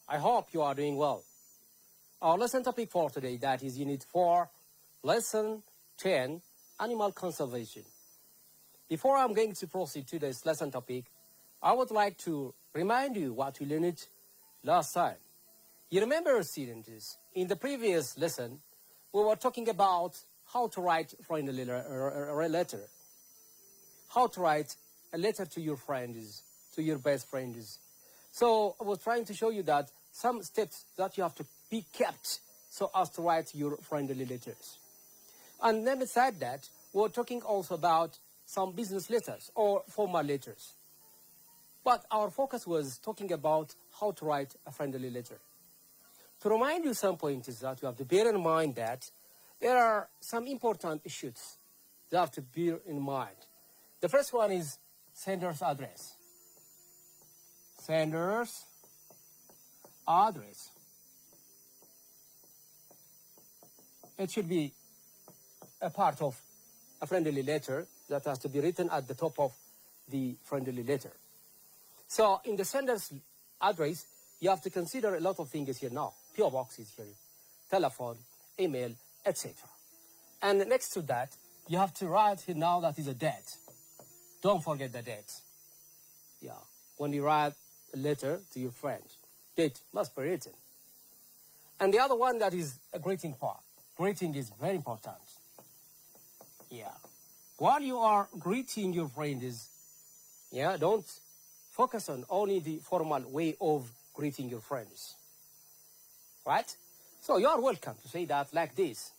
I hope you are doing well. Our lesson topic for today, that is Unit 4, Lesson 10, Animal Conservation. Before I'm going to proceed to this lesson topic, I would like to remind you what we learned last time. You remember, students, in the previous lesson, we were talking about how to write a friendly letter. How to write a letter to your friends, to your best friends. So I was trying to show you that some steps that you have to be kept so as to write your friendly letters. And then beside that, we're talking also about some business letters or formal letters. But our focus was talking about how to write a friendly letter. To remind you some points is that you have to bear in mind that there are some important issues you have to bear in mind. The first one is sender's address. Sender's address. It should be a part of a friendly letter that has to be written at the top of the friendly letter. So in the sender's address, you have to consider a lot of things here now. PO box is here, telephone, email, etc. And next to that, you have to write here now that is a date. Don't forget the date. Yeah, when you write a letter to your friend, date must be written. And the other one that is a greeting part. Greeting is very important. Yeah. While you are greeting your friends, don't focus on only the formal way of greeting your friends. Right? So you are welcome to say that like this.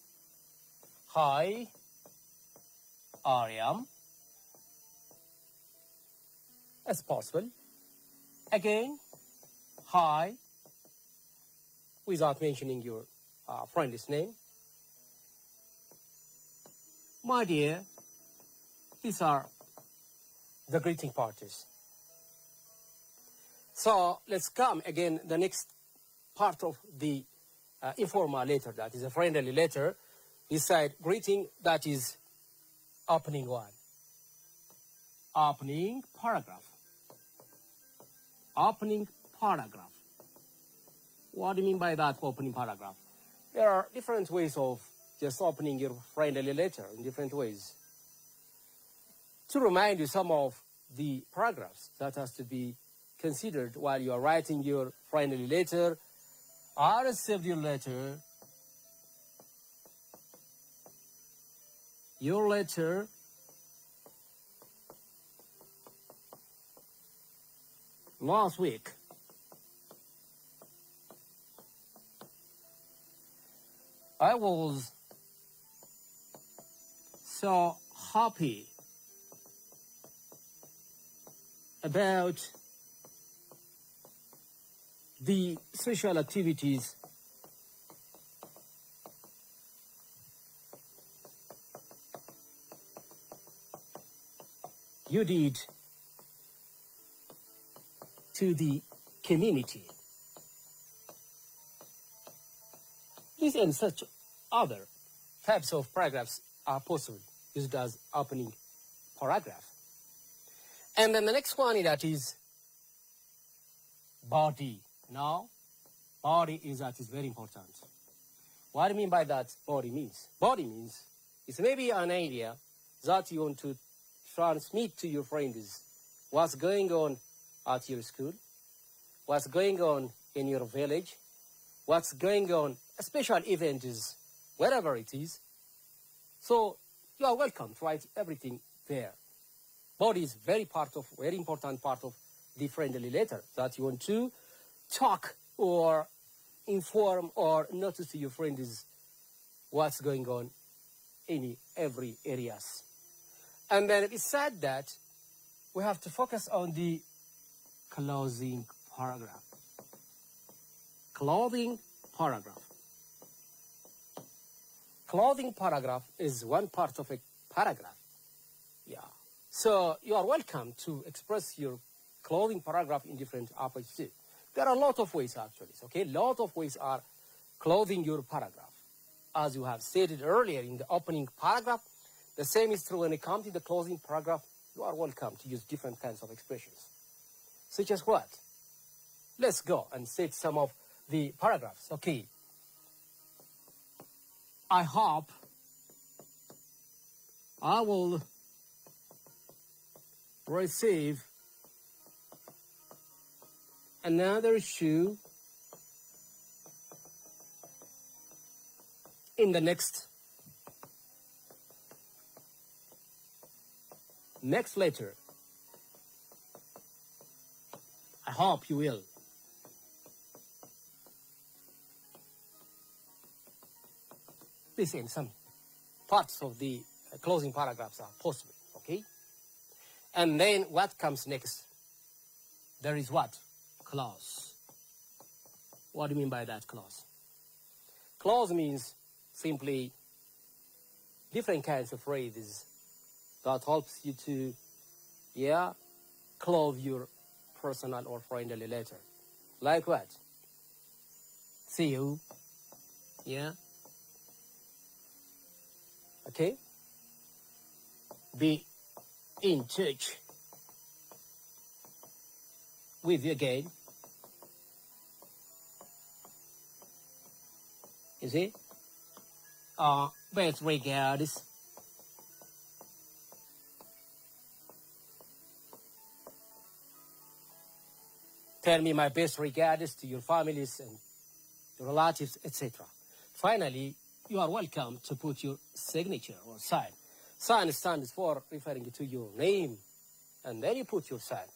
Hi, I am. As possible. Again, hi, without mentioning your friend's name. My dear, these are the greeting parties. So let's come again, the next part of the informal letter, that is a friendly letter, beside greeting, that is opening one. Opening paragraph. Opening paragraph. What do you mean by that, opening paragraph? There are different ways of just opening your friendly letter in different ways. To remind you some of the paragraphs that has to be considered while you are writing your friendly letter. I received your letter. Your letter last week. I was so happy about the social activities you did to the community. These and such other types of paragraphs are possible, used as opening paragraph. And then the next one, that is body. Now, body is very important. What do you mean by that body means? Body means it's maybe an idea that you want to transmit to your friends what's going on at your school, what's going on in your village, what's going on, a special event is, wherever it is. So you are welcome to write everything there. Body is very important part of the friendly letter that you want to talk or inform or notice to your friends what's going on in every areas. And then it said that we have to focus on the closing paragraph. Closing paragraph. Closing paragraph is one part of a paragraph. Yeah. So you are welcome to express your closing paragraph in different approaches. There are a lot of ways actually, okay? A lot of ways are closing your paragraph. As you have stated earlier in the opening paragraph, the same is true when it comes to the closing paragraph. You are welcome to use different kinds of expressions. Such as what? Let's go and set some of the paragraphs. Okay. I hope I will receive another shoe in the next letter. I hope you will. This in some parts of the closing paragraphs are possible, okay? And then what comes next? There is what? Clause. What do you mean by that clause? Clause means simply different kinds of phrases that helps you to, close your personal or friendly letter. Like what? See you. Yeah. Okay. Be in touch with you again. You see? Best regards. Tell me my best regards to your families and your relatives, etc. Finally, you are welcome to put your signature or sign. Sign stands for referring to your name, and then you put your sign.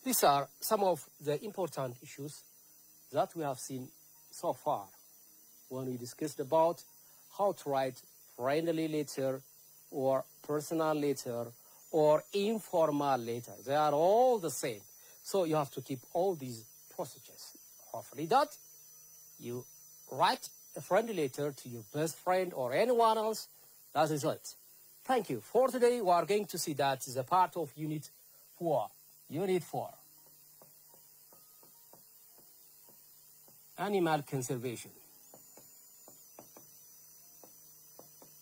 These are some of the important issues that we have seen so far when we discussed about how to write friendly letter or personal letter or informal letter. They are all the same. So you have to keep all these procedures. Hopefully that you write a friendly letter to your best friend or anyone else. That is it. Thank you. For today, we are going to see that is a part of Unit 4. Unit 4. Animal conservation.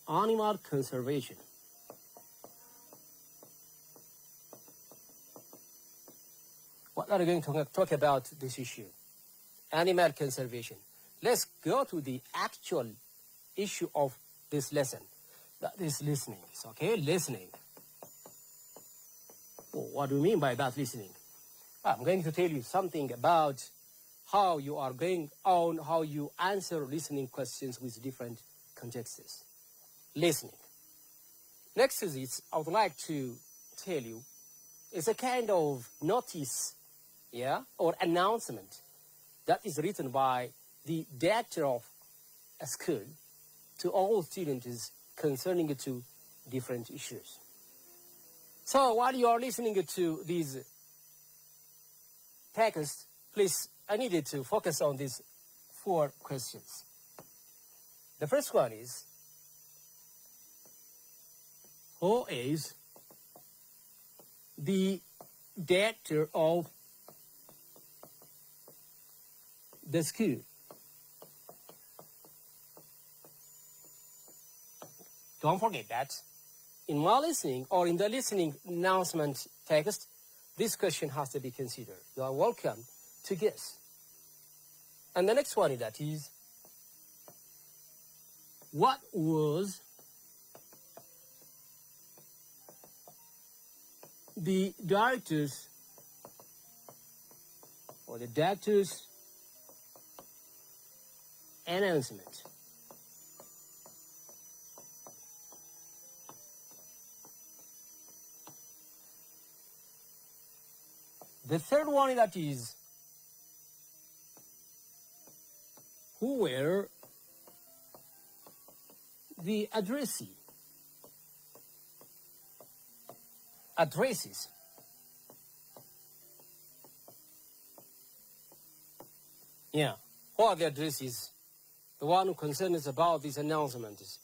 Animal conservation. What are we going to talk about this issue? Animal conservation. Let's go to the actual issue of this lesson. That is listening. Okay, listening. Oh, what do you mean by that, listening? I'm going to tell you something about how you are going on, how you answer listening questions with different contexts. Listening. Next to this, I would like to tell you, it's a kind of notice, or announcement that is written by the director of a school to all students concerning to different issues. So while you are listening to these texts, please, I needed to focus on these 4 questions. The first one is, who is the director of the school? Don't forget that in while listening or in the listening announcement text, this question has to be considered. You are welcome to guess. And the next one that is, what was the director's announcement? The third one that is, who were the addresses? Yeah, who are the addresses? The one who concerns about these announcements.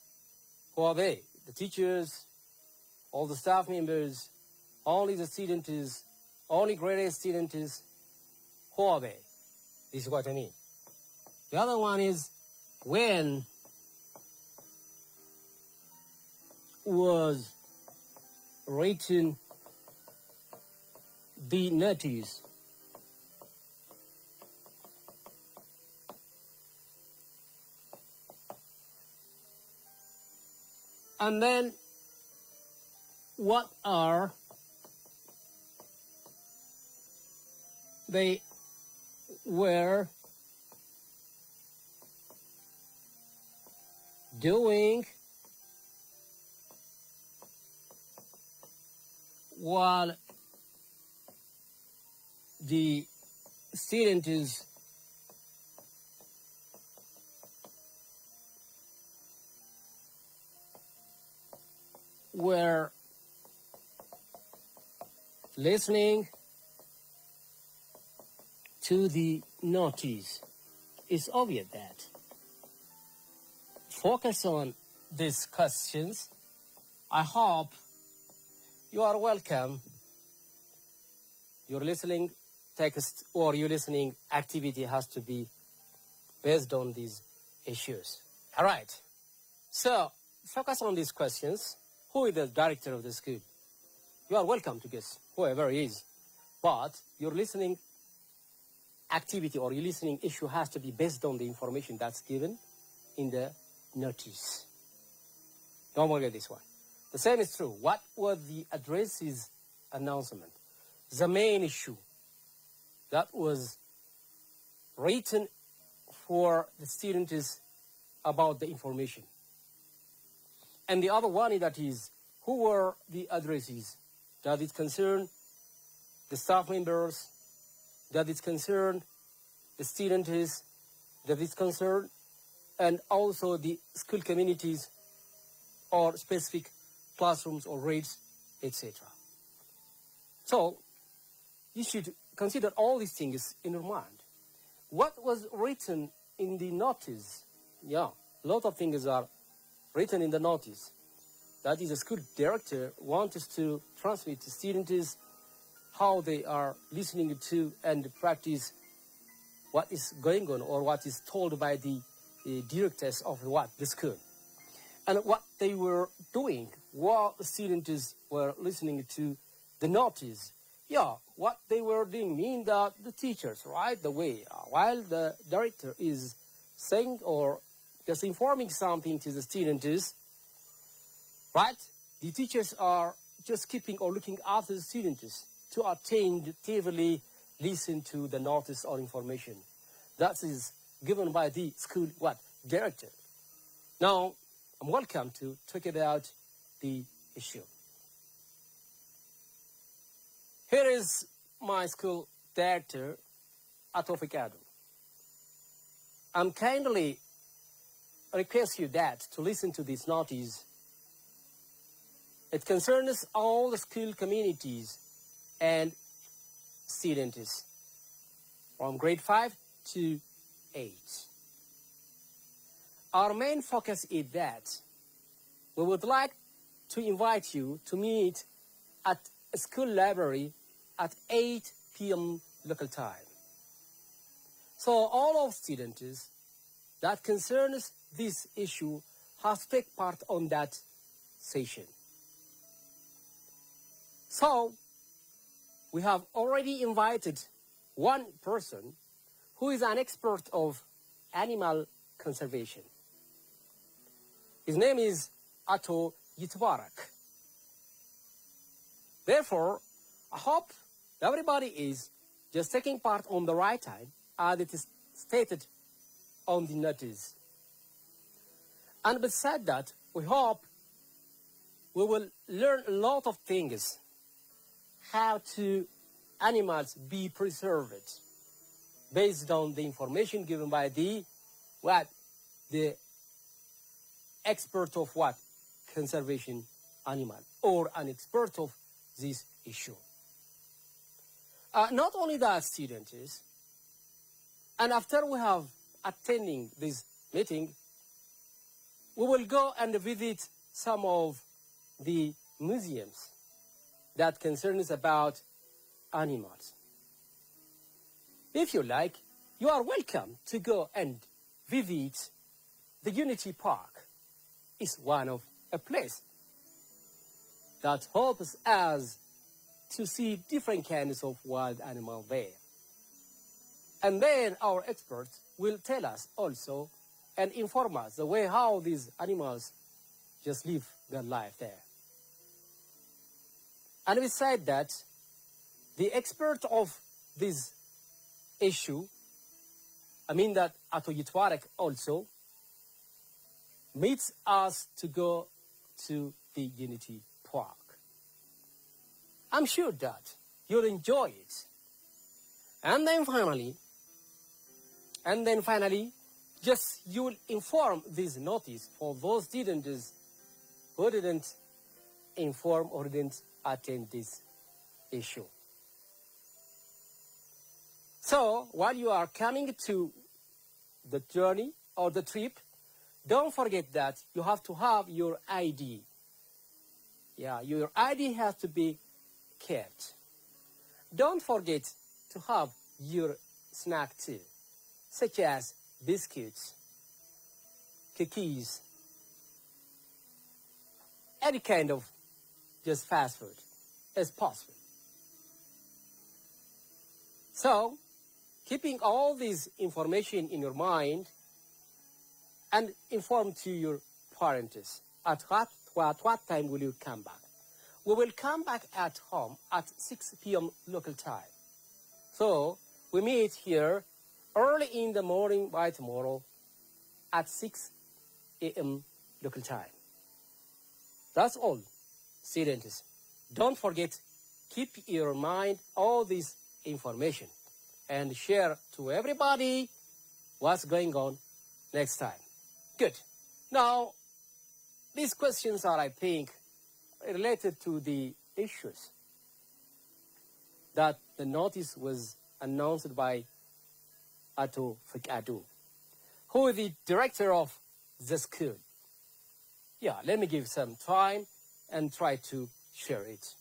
Who are they? The teachers, all the staff members, only the students, only grade A students. Who are they? This is what I mean. The other one is, when was written the notice? And then what are they were doing while the students were listening to the notice. It's obvious that focus on these questions. I hope you are welcome. Your listening text or your listening activity has to be based on these issues. All right. So focus on these questions. Who is the director of the school? You are welcome to guess whoever he is. But your listening activity or your listening issue has to be based on the information that's given in the notice. Don't forget this one. The same is true. What was the address's announcement? The main issue that was written for the students about the information. And the other one that is, who were the addresses? Does it concern the staff members? Does it concern the students? Does it concern and also the school communities or specific classrooms or grades, etc. So you should consider all these things in your mind. What was written in the notice? Yeah, a lot of things are written in the notice. That is, a school director wants us to transmit to students how they are listening to and practice what is going on or what is told by the directors of the school. And what they were doing while the students were listening to the notice. Yeah, what they were doing mean that the teachers, right, the way, while the director is saying or just informing something to the students, right, the teachers are just keeping or looking after the students to attentively listen to the notice or information that is given by the school director. Now, I'm welcome to talk about the issue. Here is my school director, Atofik Adam. I'm kindly request you that to listen to this notice. It concerns all the school communities and students from grade 5 to 8. Our main focus is that we would like to invite you to meet at a school library at 8 p.m. local time. So all of students that concerns this issue has to take part on that session. So we have already invited one person who is an expert of animal conservation. His name is Ato Yitbarak. Therefore, I hope everybody is just taking part on the right time as it is stated on the notice. And besides that, we hope we will learn a lot of things how to animals be preserved based on the information given by the expert of conservation animal or an expert of this issue. Not only that, students, and after we have attending this meeting, we will go and visit some of the museums that concerns about animals. If you like, you are welcome to go and visit the Unity Park. It's one of a place that helps us to see different kinds of wild animals there. And then our experts will tell us also and inform us the way how these animals just live their life there. And we said that the expert of this issue, I mean that Ato Yitwarek also, meets us to go to the Unity Park. I'm sure that you'll enjoy it. And then finally, just you will inform this notice for those students who didn't inform or didn't attend this issue. So while you are coming to the journey or the trip, don't forget that you have to have your ID. Yeah, your ID has to be kept. Don't forget to have your snack too, such as biscuits, cookies, any kind of just fast food as possible. So, keeping all this information in your mind and inform to your parents at what time will you come back. We will come back at home at 6 p.m. local time. So, we meet here early in the morning by tomorrow at 6 a.m. local time. That's all, students. Don't forget, keep your mind all this information and share to everybody what's going on next time. Good. Now, these questions are, I think, related to the issues that the notice was announced by Ato Fikadu, who is the director of the school. Yeah, let me give some time and try to share it.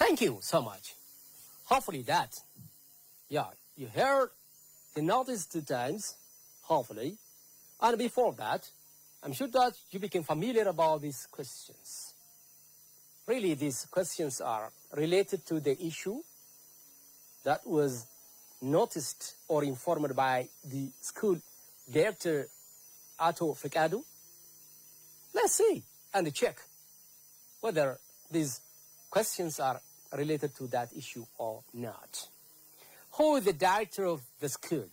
Thank you so much. Hopefully that, yeah, you heard the notice 2 times, hopefully. And before that, I'm sure that you became familiar about these questions. Really, these questions are related to the issue that was noticed or informed by the school director, Ato Fekadu. Let's see and check whether these questions are related to that issue or not. Who is the director of the school?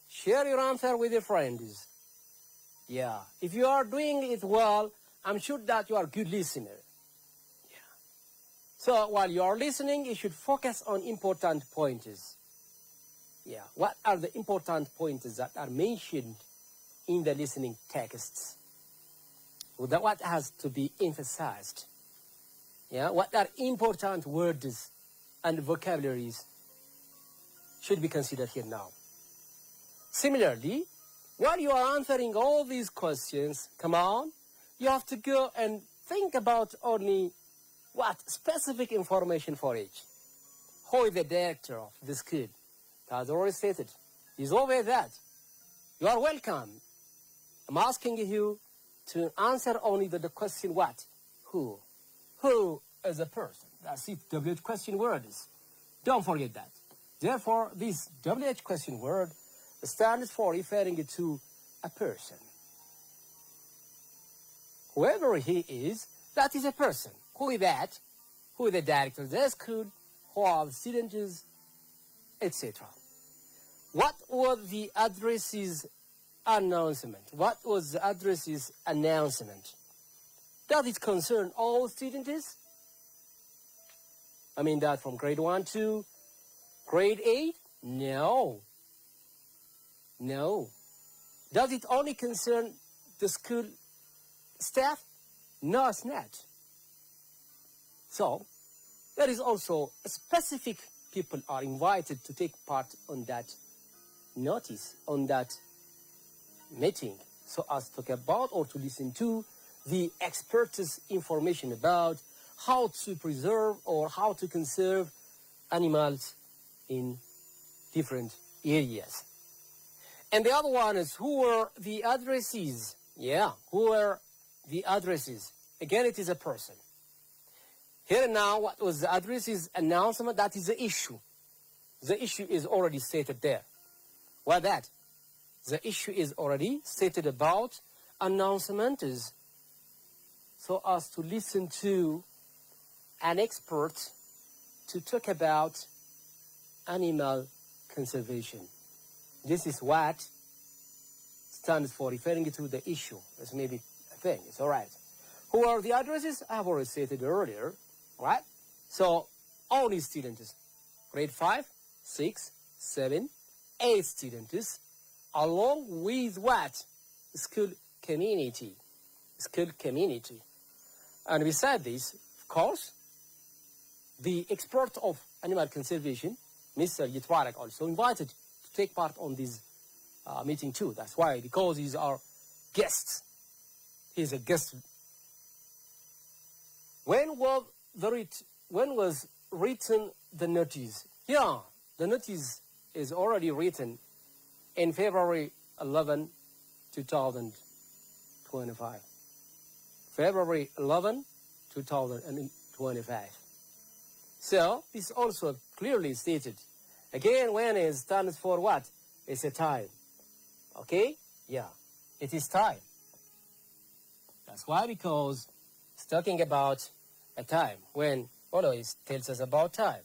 Share your answer with your friends. Yeah, if you are doing it well, I'm sure that you are a good listener. Yeah. So while you are listening, you should focus on important pointers. Yeah, what are the important pointers that are mentioned in the listening texts? What has to be emphasized? Yeah, what are important words and vocabularies should be considered here now? Similarly, while you are answering all these questions, come on, you have to go and think about only what specific information for each. Who is the director of the school? As already stated, he's over that. You are welcome. I'm asking you to answer only the question what? Who? Who is a person? That's it, WH question words. Don't forget that. Therefore, this WH question word stands for referring to a person. Whoever he is, that is a person. Who is that? Who is the director of the school? Who are the students? Etc. What was the address's announcement? What was the address's announcement? Does it concern all students? I mean that from grade 1 to grade 8? No. No. Does it only concern the school staff? No, it's not. So, there is also specific people are invited to take part on that notice, on that meeting, so as to talk about or to listen to the experts' information about how to preserve or how to conserve animals in different areas. And the other one is who were the addressees? Yeah, who were the addressees? Again, it is a person. Here now, what was the addressees announcement? That is the issue. The issue is already stated there. What that? The issue is already stated about announcement is so as to listen to an expert to talk about animal conservation. This is what stands for referring to the issue. This may be a thing, it's all right. Who are the addresses? I have already stated earlier, right? So, only students, grade 5, 6, 7, 8 students, along with what? School community. School community. And beside this, of course, the expert of animal conservation, Mr. Yitwarak, also invited to take part on this meeting too. That's why, because he's our guest. He's a guest. When was written the notice? Yeah, the notice is already written in February 11, 2025. February 11, 2025. So, this also clearly stated. Again, when it stands for what? It's a time. Okay? Yeah, it is time. That's why, because it's talking about a time when always tells us about time.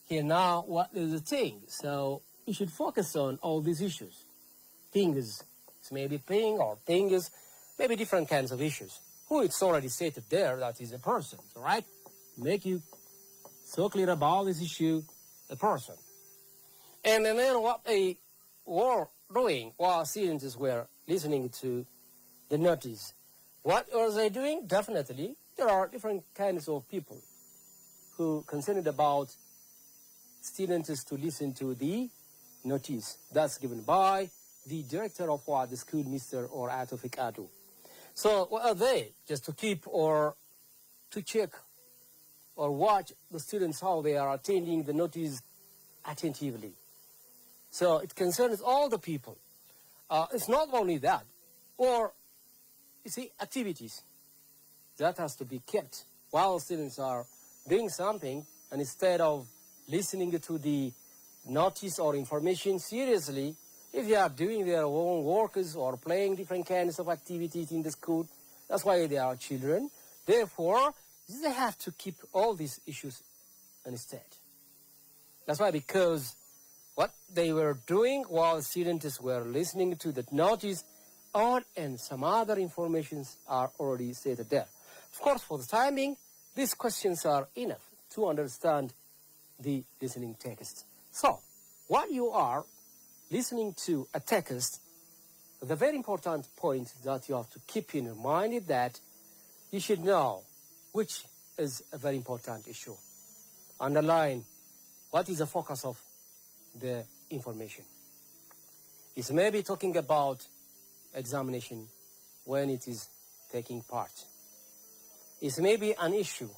Here now, what is the thing? So, we should focus on all these issues. Things, it's maybe thing or things, maybe different kinds of issues. Who it's already stated there, that is a person, all right? Make you so clear about this issue, a person. And then what they were doing while students were listening to the notice. What are they doing? Definitely, there are different kinds of people who concerned about students to listen to the notice that's given by the director of the school, Mr. or Ato Fekadu. So what are they? Just to keep or to check or watch the students how they are attending the notice attentively. So it concerns all the people. It's not only that, or you see, activities that has to be kept while students are doing something, and instead of listening to the notice or information seriously, if they are doing their own works or playing different kinds of activities in the school, that's why they are children. Therefore, they have to keep all these issues instead. That's why, because what they were doing while students were listening to the notice and some other informations are already stated there. Of course, for the time being, these questions are enough to understand the listening text. So, while you are listening to a text, the very important point that you have to keep in mind is that you should know which is a very important issue. Underline what is the focus of the information. It's maybe talking about examination when it is taking part. It's maybe an issue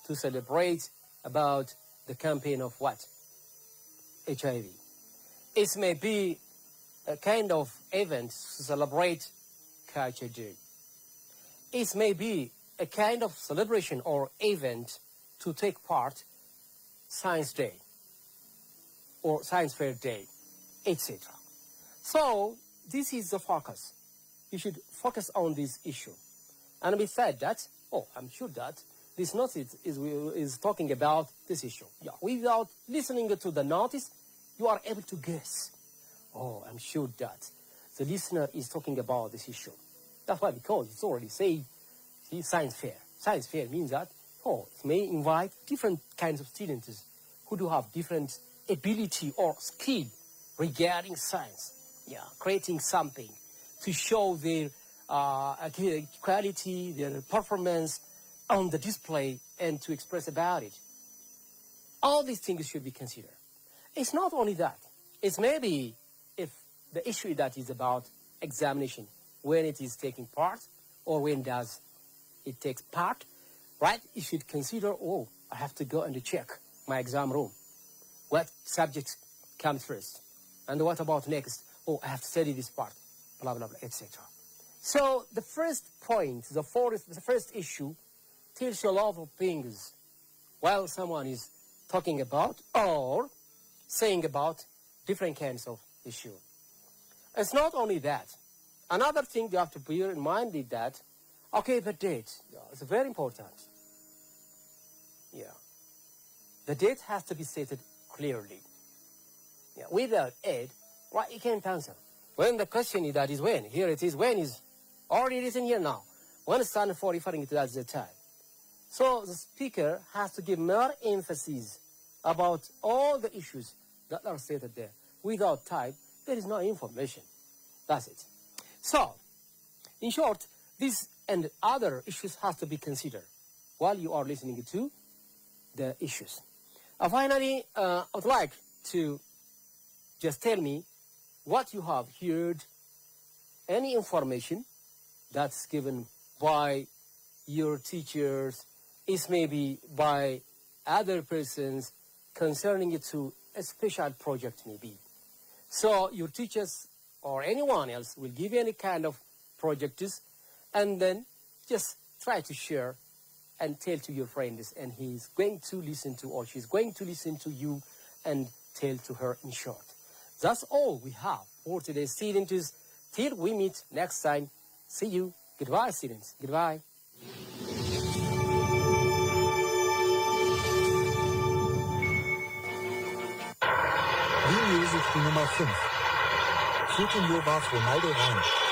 to celebrate about the campaign of what? HIV. It may be a kind of event to celebrate Culture Day. It may be a kind of celebration or event to take part Science Day or Science Fair Day, etc. So this is the focus. You should focus on this issue. And we said that, I'm sure that this notice is talking about this issue. Yeah, without listening to the notice, you are able to guess. I'm sure that the listener is talking about this issue. That's why, because it's already said, science fair. Science fair means that, it may invite different kinds of students who do have different ability or skill regarding science. Yeah, creating something to show their quality, their performance on the display and to express about it. All these things should be considered. It's not only that. It's maybe if the issue that is about examination, when it is taking part or when does it takes part, right? You should consider, I have to go and check my exam room. What subjects come first? And what about next? I have to study this part, blah, blah, blah, etc. So the first point, the first issue tells you a lot of things while someone is talking about or saying about different kinds of issue. It's not only that. Another thing you have to bear in mind is that, the date. It's very important. Yeah. The date has to be stated clearly. Yeah. Without it, right, you can't answer. When the question is that is when, here it is, when is already written here now. When stands for referring to that as the time. So the speaker has to give more emphasis about all the issues that are stated there. Without time, there is no information. That's it. So, in short, these and other issues have to be considered while you are listening to the issues. Finally, I would like to just tell me what you have heard, any information that's given by your teachers, is maybe by other persons concerning it to a special project maybe. So your teachers or anyone else will give you any kind of projects and then just try to share and tell to your friends, and he's going to listen to or she's going to listen to you and tell to her in short. That's all we have for today's students. Till we meet next time. See you. Goodbye, students. Goodbye. Linie Nummer 5. Suchen wir was Ronaldo rein.